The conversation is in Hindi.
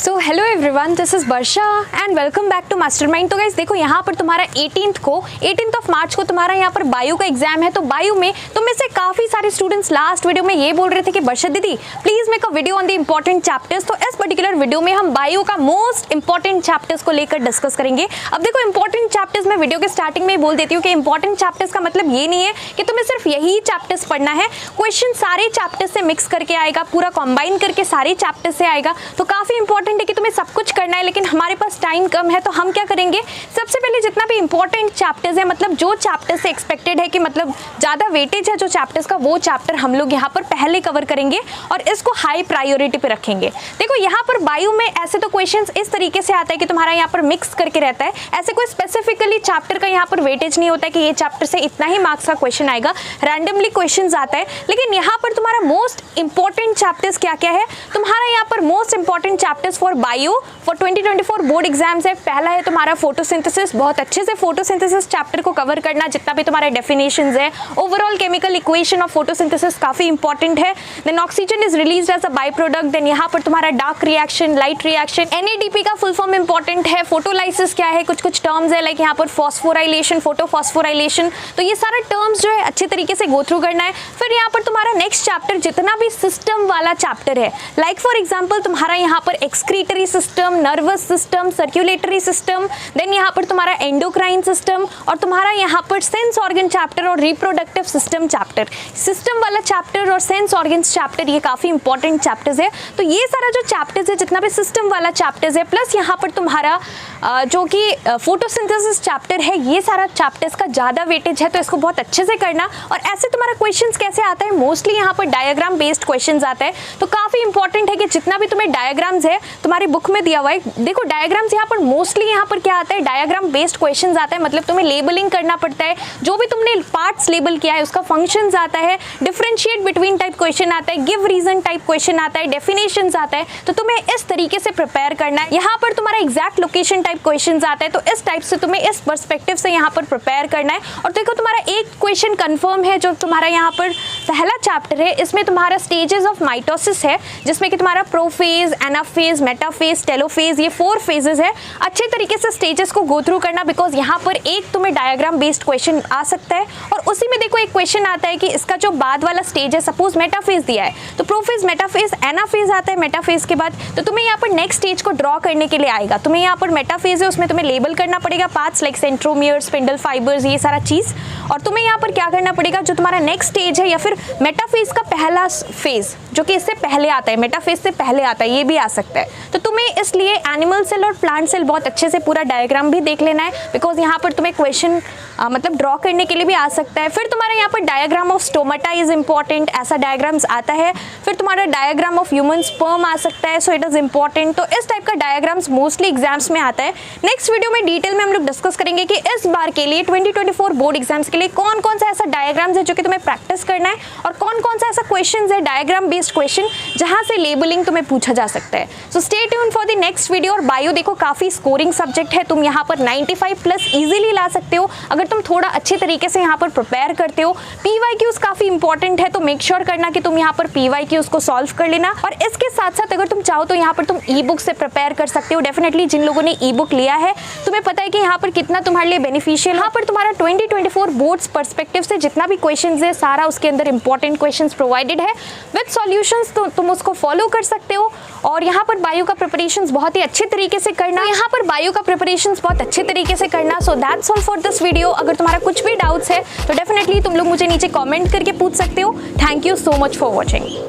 So hello everyone, this is Varsha and welcome back to Mastermind. तो गाइस देखो यहाँ पर तुम्हारा 18 ऑफ मार्च को तुम्हारा यहाँ पर बायो का एग्जाम है। तो बायो में तुम में से काफी सारे स्टूडेंट्स लास्ट वीडियो में ये बोल रहे थे कि वर्षा दीदी please make a video on the important chapters. तो इस पर्टिकुलर वीडियो में हम बायो का मोस्ट इंपॉर्टेंट चैप्टर्स को लेकर डिस्कस करेंगे। अब देखो इंपॉर्टेंट चैप्टर्स में वीडियो के स्टार्टिंग में ही बोल देती हूँ कि इंपॉर्टेंट चैप्टर्स का मतलब ये नहीं है कि तुम्हें सिर्फ यही चैप्टर्स पढ़ना है। क्वेश्चन सारे चैप्टर्स से मिक्स करके आएगा, पूरा कंबाइन करके सारे चैप्टर्स से आएगा। तो काफी इंपॉर्टेंट है कि तुम्हें सब कुछ करना है, लेकिन हमारे पास टाइम कम है। तो हम क्या करेंगे, सबसे पहले जितना भी इंपॉर्टेंट चैप्टर्स है, मतलब जो चैप्टर से एक्सपेक्टेड है कि मतलब ज्यादा वेटेज है जो चैप्टर्स का, वो चैप्टर हम लोग यहाँ पर पहले कवर करेंगे और इसको हाई प्रायोरिटी पे रखेंगे। देखो यहाँ पर बायो में ऐसे तो क्वेश्चंस इस तरीके से आता है कि तुम्हारा यहाँ पर मिक्स करके रहता है। ऐसे कोई स्पेसिफिकली चैप्टर का यहाँ पर वेटेज नहीं होता है कि ये चैप्टर से इतना ही मार्क्स का क्वेश्चन आएगा, रैंडमली क्वेश्चन आता है। लेकिन यहाँ पर तुम्हारा मोस्ट इंपॉर्टेंट चैप्टर्स क्या क्या है, तुम्हारा यहाँ पर most important chapters for bio for 2024 board exams है। पहला है तुम्हारा फोटोसिंथेसिस, बहुत अच्छे से फोटोसिंथेसिस चैप्टर को कवर करना, जितना भी तुम्हारा डेफिनेशंस है, overall chemical equation of photosynthesis काफी इंपॉर्टेंट है। Then oxygen is released as a by product. Then यहाँ पर तुम्हारा dark reaction, light reaction, NADP का फुल फॉर्म इंपॉर्टेंट है। फोटोलाइसिस क्या है, कुछ टर्म्स है लाइक यहाँ पर फॉस्फोराइलेशन, फोटोफॉस्फोराइलेशन। तो ये सारा टर्म्स जो है अच्छे तरीके से गो थ्रू करना है। फिर यहाँ पर तुम्हारा नेक्स्ट चैप्टर जितना भी सिस्टम वाला चैप्टर है, लाइक फॉर एग्जाम्पल तुम्हारा यहाँ पर excretory system, nervous system, circulatory system, then यहाँ पर तुम्हारा एंडोक्राइन सिस्टम और तुम्हारा यहाँ पर सेंस ऑर्गन चैप्टर और रिप्रोडक्टिव सिस्टम चैप्टर। सिस्टम वाला चैप्टर और सेंस ऑर्गन्स चैप्टर ये काफी इंपॉर्टेंट चैप्टर्स है। तो ये सारा जो चैप्टर्स है, जितना भी सिस्टम वाला चैप्टर्स है, प्लस यहाँ पर तुम्हारा जो कि फोटोसिंथेसिस चैप्टर है, ये सारा चैप्टर्स का ज्यादा वेटेज है। तो इसको बहुत अच्छे से करना। और ऐसे तुम्हारा क्वेश्चंस कैसे आता है, मोस्टली यहाँ पर डायग्राम बेस्ड क्वेश्चंस आता है। तो काफी इंपॉर्टेंट है कि जितना भी तुम्हें डायग्राम्स है तुम्हारी बुक में दिया हुआ है, देखो डायग्राम्स यहाँ पर मोस्टली यहाँ पर क्या आता है, डायग्राम बेस्ड क्वेश्चंस आता है। मतलब तुम्हें लेबलिंग करना पड़ता है, जो भी तुमने पार्ट्स लेबल किया है उसका फंक्शंस आता है, डिफरेंशिएट बिटवीन टाइप क्वेश्चन आता है, गिव रीजन टाइप क्वेश्चन आता है, डेफिनेशंस आता है। तो तुम्हें इस तरीके से प्रिपेयर करना है। यहाँ पर तुम्हारा एग्जैक्ट लोकेशन टाइप क्वेश्चंस आता है, तो इस टाइप से तुम्हें इस पर्सपेक्टिव से यहाँ पर प्रिपेयर करना है। और देखो तुम्हारा एक क्वेश्चन कंफर्म है जो तुम्हारा यहाँ पर पहला चैप्टर है, इसमें तुम्हारा स्टेजेस ऑफ माइटोसिस है, जिसमें कि तुम्हारा प्रोफेज, एनाफेज, मेटाफेज, टेलोफेज, ये 4 फेजेस है। अच्छे तरीके से स्टेजेस को गो थ्रू करना, बिकॉज यहाँ पर एक तुम्हें डायग्राम बेस्ड क्वेश्चन आ सकता है। और उसी में देखो एक क्वेश्चन आता है कि इसका जो बाद वाला स्टेज है, सपोज मेटाफेज दिया है, तो प्रोफेज, मेटाफेज, एनाफेज आता है मेटाफेज के बाद। तो तुम्हें यहाँ पर नेक्स्ट स्टेज को ड्रॉ करने के लिए आएगा। तुम्हें यहाँ पर मेटाफेज है, उसमें तुम्हें लेबल करना पड़ेगा parts like centromere, spindle fibres, ये सारा चीज। और तुम्हें यहाँ पर क्या करना पड़ेगा, जो तुम्हारा नेक्स्ट स्टेज है या फिर मेटाफेज का पहला फेज जो कि इससे पहले आता है, मेटाफेज से पहले आता है, ये भी आ सकता है। तो तुम्हें इसलिए एनिमल सेल और प्लांट सेल बहुत अच्छे से पूरा डायग्राम भी देख लेना है, बिकॉज यहाँ पर तुम्हें क्वेश्चन मतलब ड्रॉ करने के लिए भी आ सकता है। फिर तुम्हारा यहाँ पर diagram of stomata is important, ऐसा डायग्राम्स आता है। फिर तुम्हारा डायग्राम ऑफ ह्यूमन स्पर्म आ सकता है, सो इट इज इंपॉर्टेंट। तो इस टाइप का डायग्राम्स मोस्टली एग्जाम्स में आता है। नेक्स्ट वीडियो में डिटेल में हम लोग डिस्कस करेंगे कि इस बार के लिए 2024 बोर्ड एग्जाम्स के लिए कौन कौन सा ऐसा डायग्राम्स है जो कि तुम्हें प्रैक्टिस करना है, और कौन कौन सा ऐसा क्वेश्चन है डायग्राम बेस्ड क्वेश्चन जहां से लेबलिंग तुम्हें पूछा जा सकता है। So stay tune for the next video. और बायो देखो काफी स्कोरिंग सब्जेक्ट है, तुम यहाँ पर 95 प्लस इजीली ला सकते हो अगर तुम थोड़ा अच्छे तरीके से यहाँ पर प्रिपेयर करते हो। PYQs काफी इंपॉर्टेंट है, तो मेक श्योर करना कि तुम यहाँ पर PYQs को सॉल्व कर लेना। और इसके साथ साथ अगर तुम चाहो तो यहाँ पर तुम ई बुक से प्रिपेयर कर सकते हो। डेफिनेटली जिन लोगों ने ई बुक लिया है तुम्हें पता है कि यहाँ पर कितना तुम्हारे लिए बेनिफिशियल। यहाँ पर तुम्हारा 2024 बोर्ड्स पर्सपेक्टिव से जितना भी क्वेश्चन है सारा उसके अंदर इंपॉर्टेंट क्वेश्चन प्रोवाइडेड है विद सॉल्यूशंस, तो तुम उसको फॉलो कर सकते हो। और यहाँ पर बायो का प्रिपरेशंस बहुत ही अच्छे तरीके से करना, यहाँ पर बायो का प्रिपरेशंस बहुत अच्छे तरीके से करना। So that's all for this video. अगर तुम्हारा कुछ भी डाउट्स है तो डेफिनेटली तुम लोग मुझे नीचे कमेंट करके पूछ सकते हो। Thank you so much for watching.